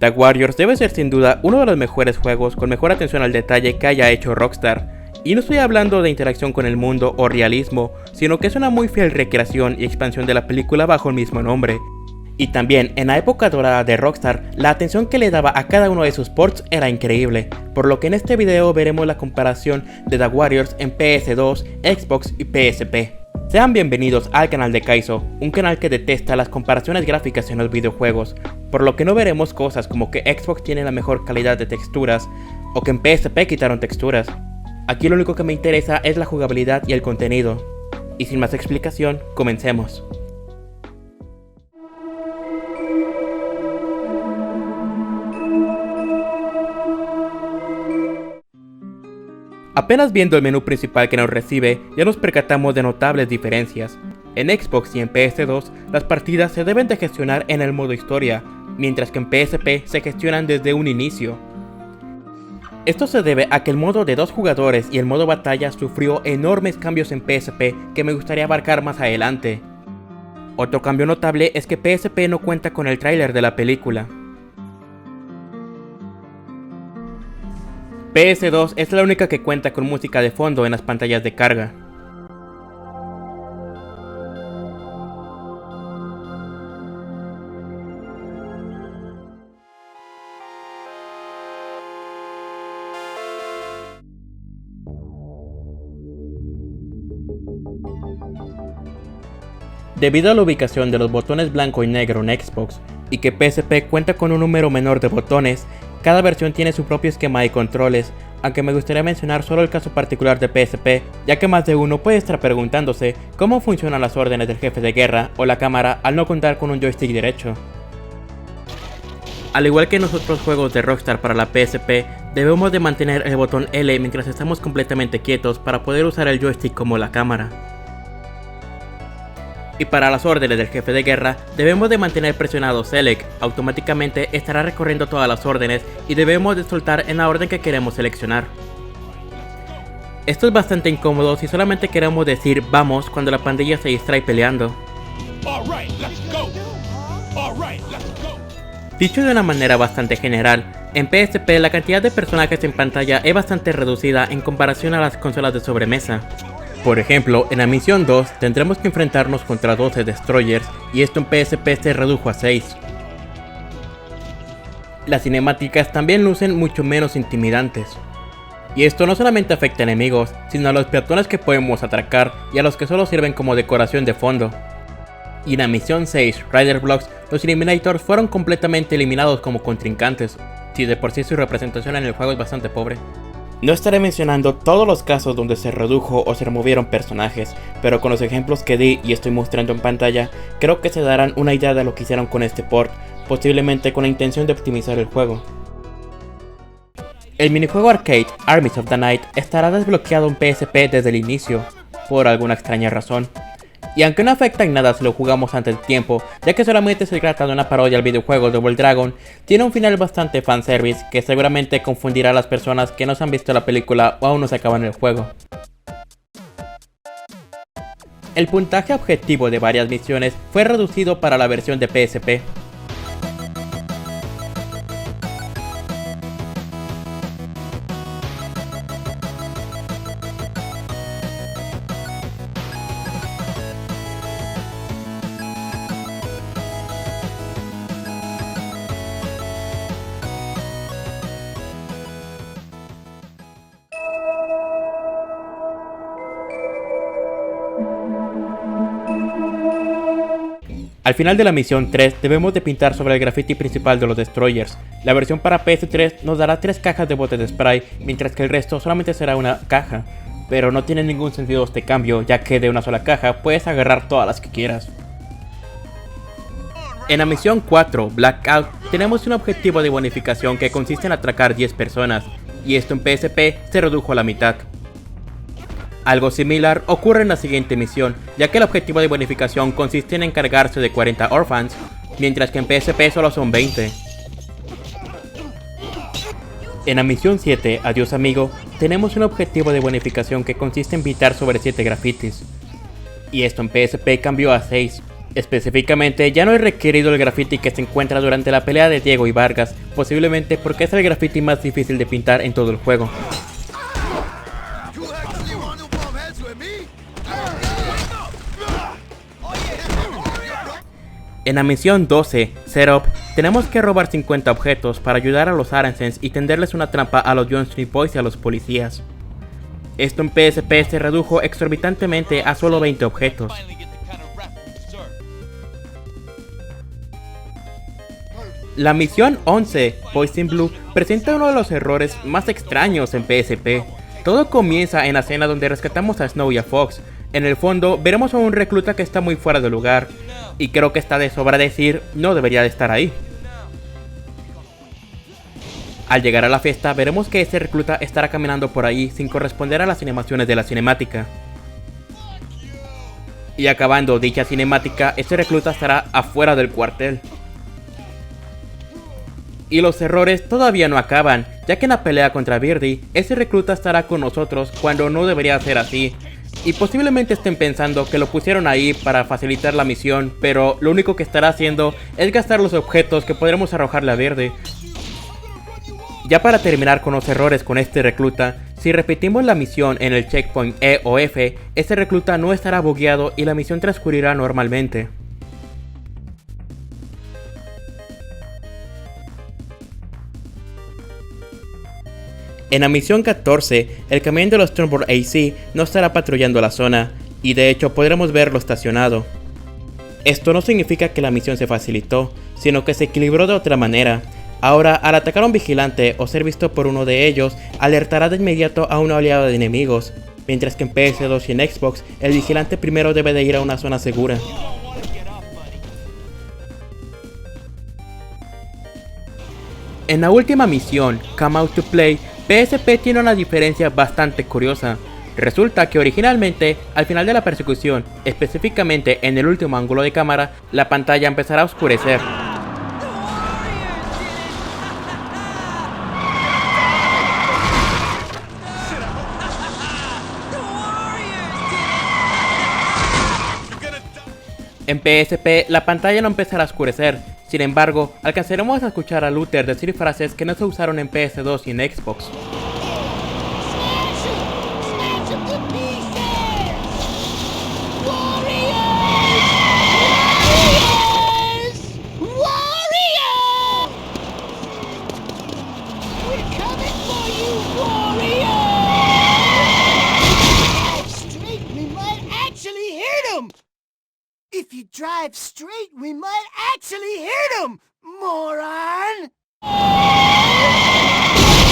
The Warriors debe ser sin duda uno de los mejores juegos con mejor atención al detalle que haya hecho Rockstar. Y no estoy hablando de interacción con el mundo o realismo, sino que es una muy fiel recreación y expansión de la película bajo el mismo nombre. Y también, en la época dorada de Rockstar, la atención que le daba a cada uno de sus ports era increíble, por lo que en este video veremos la comparación de The Warriors en PS2, Xbox y PSP. Sean bienvenidos al canal de Kaizo, un canal que detesta las comparaciones gráficas en los videojuegos, por lo que no veremos cosas como que Xbox tiene la mejor calidad de texturas, o que en PSP quitaron texturas. Aquí lo único que me interesa es la jugabilidad y el contenido. Y sin más explicación, comencemos. Apenas viendo el menú principal que nos recibe, ya nos percatamos de notables diferencias. En Xbox y en PS2, las partidas se deben de gestionar en el modo historia, mientras que en PSP se gestionan desde un inicio. Esto se debe a que el modo de 2 jugadores y el modo batalla sufrió enormes cambios en PSP que me gustaría abarcar más adelante. Otro cambio notable es que PSP no cuenta con el tráiler de la película. PS2 es la única que cuenta con música de fondo en las pantallas de carga. Debido a la ubicación de los botones blanco y negro en Xbox, y que PSP cuenta con un número menor de botones, cada versión tiene su propio esquema y controles, aunque me gustaría mencionar solo el caso particular de PSP, ya que más de uno puede estar preguntándose cómo funcionan las órdenes del jefe de guerra o la cámara al no contar con un joystick derecho. Al igual que en los otros juegos de Rockstar para la PSP, debemos de mantener el botón L mientras estamos completamente quietos para poder usar el joystick como la cámara. Y para las órdenes del jefe de guerra, debemos de mantener presionado Select, automáticamente estará recorriendo todas las órdenes y debemos de soltar en la orden que queremos seleccionar. Esto es bastante incómodo si solamente queremos decir vamos cuando la pandilla se distrae peleando. Dicho de una manera bastante general, en PSP la cantidad de personajes en pantalla es bastante reducida en comparación a las consolas de sobremesa. Por ejemplo, en la misión 2 tendremos que enfrentarnos contra 12 destroyers y esto en PSP se redujo a 6. Las cinemáticas también lucen mucho menos intimidantes. Y esto no solamente afecta a enemigos, sino a los peatones que podemos atracar y a los que solo sirven como decoración de fondo. Y en la misión 6, Rider Blocks, los Eliminators fueron completamente eliminados como contrincantes, si de por sí su representación en el juego es bastante pobre. No estaré mencionando todos los casos donde se redujo o se removieron personajes, pero con los ejemplos que di y estoy mostrando en pantalla, creo que se darán una idea de lo que hicieron con este port, posiblemente con la intención de optimizar el juego. El minijuego arcade Armies of the Night estará desbloqueado en PSP desde el inicio, por alguna extraña razón. Y aunque no afecta en nada si lo jugamos antes del tiempo, ya que solamente se trata de una parodia al videojuego Double Dragon, tiene un final bastante fanservice que seguramente confundirá a las personas que no se han visto la película o aún no se acaban el juego. El puntaje objetivo de varias misiones fue reducido para la versión de PSP. Al final de la misión 3 debemos de pintar sobre el graffiti principal de los destroyers. La versión para PS3 nos dará 3 cajas de botes de spray, mientras que el resto solamente será una caja. Pero no tiene ningún sentido este cambio, ya que de una sola caja puedes agarrar todas las que quieras. En la misión 4, Blackout, tenemos un objetivo de bonificación que consiste en atracar 10 personas, y esto en PSP se redujo a la mitad. Algo similar ocurre en la siguiente misión, ya que el objetivo de bonificación consiste en encargarse de 40 orphans, mientras que en PSP solo son 20. En la misión 7, Adiós amigo, tenemos un objetivo de bonificación que consiste en pintar sobre 7 grafitis, y esto en PSP cambió a 6. Específicamente, ya no es requerido el graffiti que se encuentra durante la pelea de Diego y Vargas, posiblemente porque es el graffiti más difícil de pintar en todo el juego. En la misión 12, Setup, tenemos que robar 50 objetos para ayudar a los Arancens y tenderles una trampa a los Jump Street Boys y a los policías. Esto en PSP se redujo exorbitantemente a solo 20 objetos. La misión 11, Poison Blue, presenta uno de los errores más extraños en PSP. Todo comienza en la escena donde rescatamos a Snow y a Fox. En el fondo, veremos a un recluta que está muy fuera de lugar, y creo que está de sobra decir, no debería de estar ahí. Al llegar a la fiesta, veremos que ese recluta estará caminando por ahí sin corresponder a las animaciones de la cinemática. Y acabando dicha cinemática, ese recluta estará afuera del cuartel. Y los errores todavía no acaban, ya que en la pelea contra Birdie, ese recluta estará con nosotros cuando no debería ser así. Y posiblemente estén pensando que lo pusieron ahí para facilitar la misión, pero lo único que estará haciendo es gastar los objetos que podremos arrojarle a Birdie. Ya para terminar con los errores con este recluta, si repetimos la misión en el checkpoint E o F, este recluta no estará bugueado y la misión transcurrirá normalmente. En la misión 14, el camión de los Turnbull AC no estará patrullando la zona, y de hecho podremos verlo estacionado. Esto no significa que la misión se facilitó, sino que se equilibró de otra manera. Ahora, al atacar a un vigilante o ser visto por uno de ellos, alertará de inmediato a una oleada de enemigos, mientras que en PS2 y en Xbox, el vigilante primero debe de ir a una zona segura. En la última misión, Come Out to Play, PSP tiene una diferencia bastante curiosa. Resulta que originalmente, al final de la persecución, específicamente en el último ángulo de cámara, la pantalla empezará a oscurecer. En PSP, la pantalla no empezará a oscurecer. Sin embargo, alcanzaremos a escuchar a Luther decir frases que no se usaron en PS2 y en Xbox. If you drive straight, we might actually hit him, moron!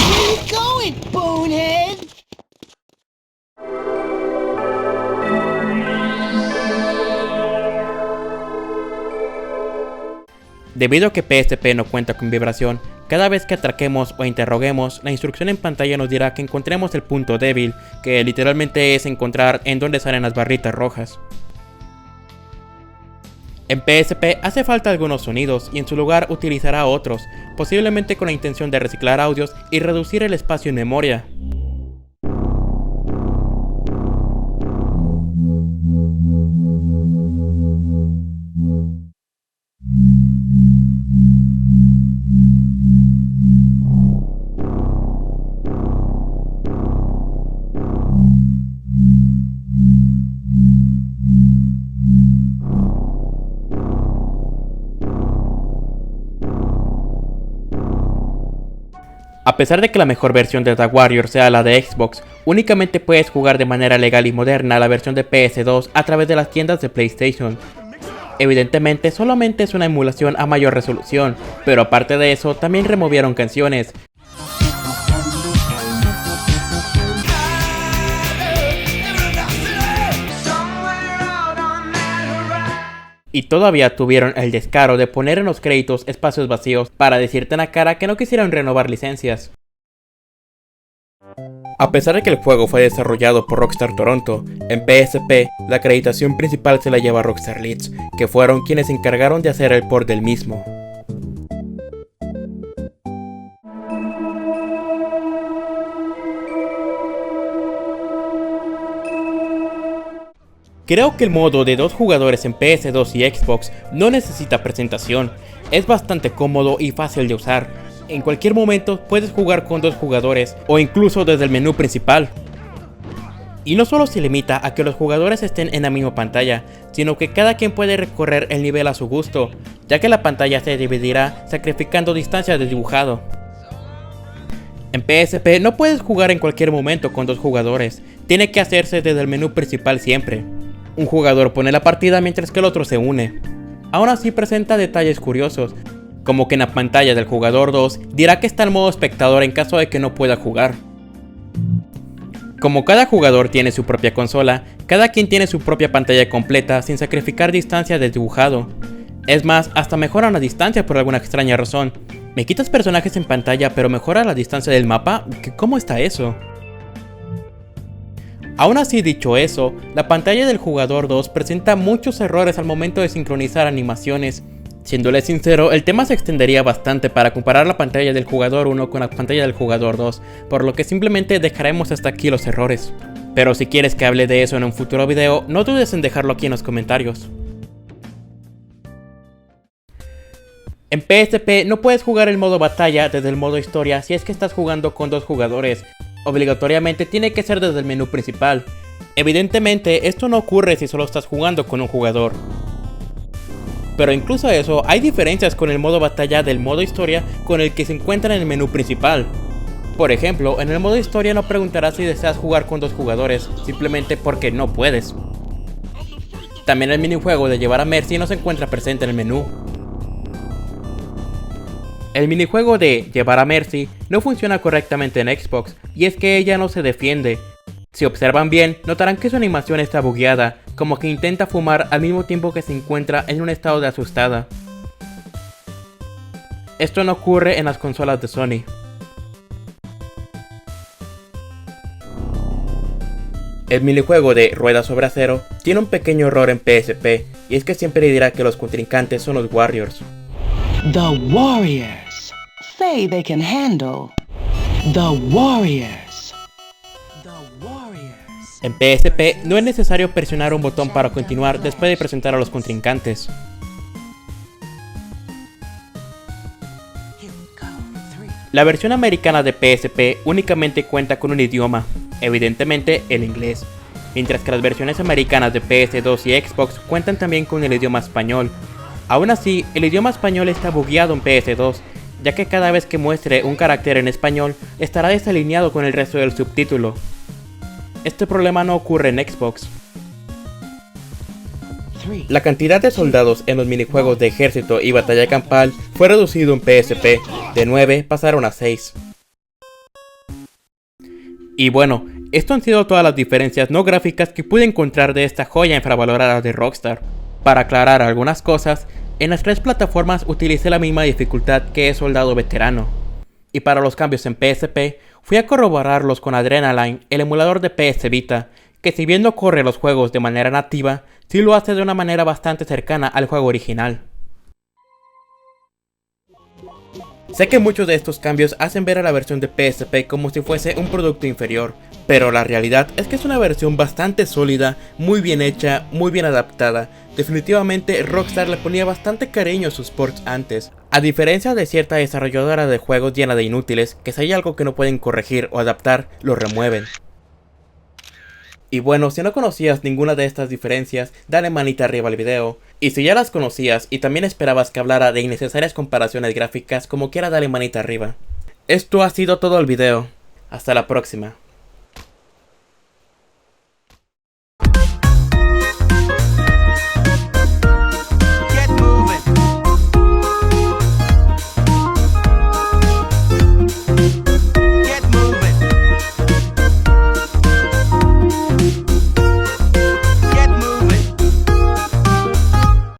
Where you going, bonehead? Debido a que PSP no cuenta con vibración, cada vez que atraquemos o interroguemos, la instrucción en pantalla nos dirá que encontremos el punto débil, que literalmente es encontrar en dónde salen las barritas rojas. En PSP hace falta algunos sonidos y en su lugar utilizará otros, posiblemente con la intención de reciclar audios y reducir el espacio en memoria. A pesar de que la mejor versión de The Warrior sea la de Xbox, únicamente puedes jugar de manera legal y moderna la versión de PS2 a través de las tiendas de PlayStation. Evidentemente solamente es una emulación a mayor resolución, pero aparte de eso también removieron canciones. Y todavía tuvieron el descaro de poner en los créditos espacios vacíos para decirte en la cara que no quisieron renovar licencias. A pesar de que el juego fue desarrollado por Rockstar Toronto, en PSP la acreditación principal se la lleva Rockstar Leeds, que fueron quienes se encargaron de hacer el port del mismo. Creo que el modo de 2 jugadores en PS2 y Xbox no necesita presentación, es bastante cómodo y fácil de usar. En cualquier momento puedes jugar con 2 jugadores o incluso desde el menú principal. Y no solo se limita a que los jugadores estén en la misma pantalla, sino que cada quien puede recorrer el nivel a su gusto, ya que la pantalla se dividirá sacrificando distancia de dibujado. En PSP no puedes jugar en cualquier momento con 2 jugadores, tiene que hacerse desde el menú principal siempre. Un jugador pone la partida mientras que el otro se une. Aún así presenta detalles curiosos, como que en la pantalla del jugador 2 dirá que está en modo espectador en caso de que no pueda jugar. Como cada jugador tiene su propia consola, cada quien tiene su propia pantalla completa sin sacrificar distancia de dibujado. Es más, hasta mejoran la distancia por alguna extraña razón. ¿Me quitas personajes en pantalla pero mejora la distancia del mapa? ¿Cómo está eso? Aún así, dicho eso, la pantalla del jugador 2 presenta muchos errores al momento de sincronizar animaciones. Siéndole sincero, el tema se extendería bastante para comparar la pantalla del jugador 1 con la pantalla del jugador 2, por lo que simplemente dejaremos hasta aquí los errores. Pero si quieres que hable de eso en un futuro video, no dudes en dejarlo aquí en los comentarios. En PSP no puedes jugar el modo batalla desde el modo historia si es que estás jugando con 2 jugadores. Obligatoriamente tiene que ser desde el menú principal. Evidentemente esto no ocurre si solo estás jugando con un jugador. Pero incluso eso, hay diferencias con el modo batalla del modo historia con el que se encuentra en el menú principal. Por ejemplo, en el modo historia no preguntarás si deseas jugar con 2 jugadores, simplemente porque no puedes. También el minijuego de llevar a Mercy no se encuentra presente en el menú. El minijuego de llevar a Mercy no funciona correctamente en Xbox, y es que ella no se defiende. Si observan bien, notarán que su animación está bugueada, como que intenta fumar al mismo tiempo que se encuentra en un estado de asustada. Esto no ocurre en las consolas de Sony. El minijuego de Rueda sobre Acero tiene un pequeño error en PSP, y es que siempre dirá que los contrincantes son los Warriors. The Warriors. Say they can handle. The Warriors. En PSP no es necesario presionar un botón para continuar después de presentar a los contrincantes. La versión americana de PSP únicamente cuenta con un idioma, evidentemente el inglés, mientras que las versiones americanas de PS2 y Xbox cuentan también con el idioma español. Aún así, el idioma español está bugueado en PS2, ya que cada vez que muestre un carácter en español estará desalineado con el resto del subtítulo. Este problema no ocurre en Xbox. La cantidad de soldados en los minijuegos de ejército y batalla campal fue reducido en PSP, de 9 pasaron a 6. Y bueno, esto han sido todas las diferencias no gráficas que pude encontrar de esta joya infravalorada de Rockstar. Para aclarar algunas cosas, en las 3 plataformas utilicé la misma dificultad que es Soldado Veterano. Y para los cambios en PSP, fui a corroborarlos con Adrenaline, el emulador de PS Vita, que si bien no corre los juegos de manera nativa, sí lo hace de una manera bastante cercana al juego original. Sé que muchos de estos cambios hacen ver a la versión de PSP como si fuese un producto inferior, pero la realidad es que es una versión bastante sólida, muy bien hecha, muy bien adaptada. Definitivamente Rockstar le ponía bastante cariño a sus ports antes, a diferencia de cierta desarrolladora de juegos llena de inútiles, que si hay algo que no pueden corregir o adaptar, lo remueven. Y bueno, si no conocías ninguna de estas diferencias, dale manita arriba al video. Y si ya las conocías y también esperabas que hablara de innecesarias comparaciones gráficas, como quiera dale manita arriba. Esto ha sido todo el video. Hasta la próxima.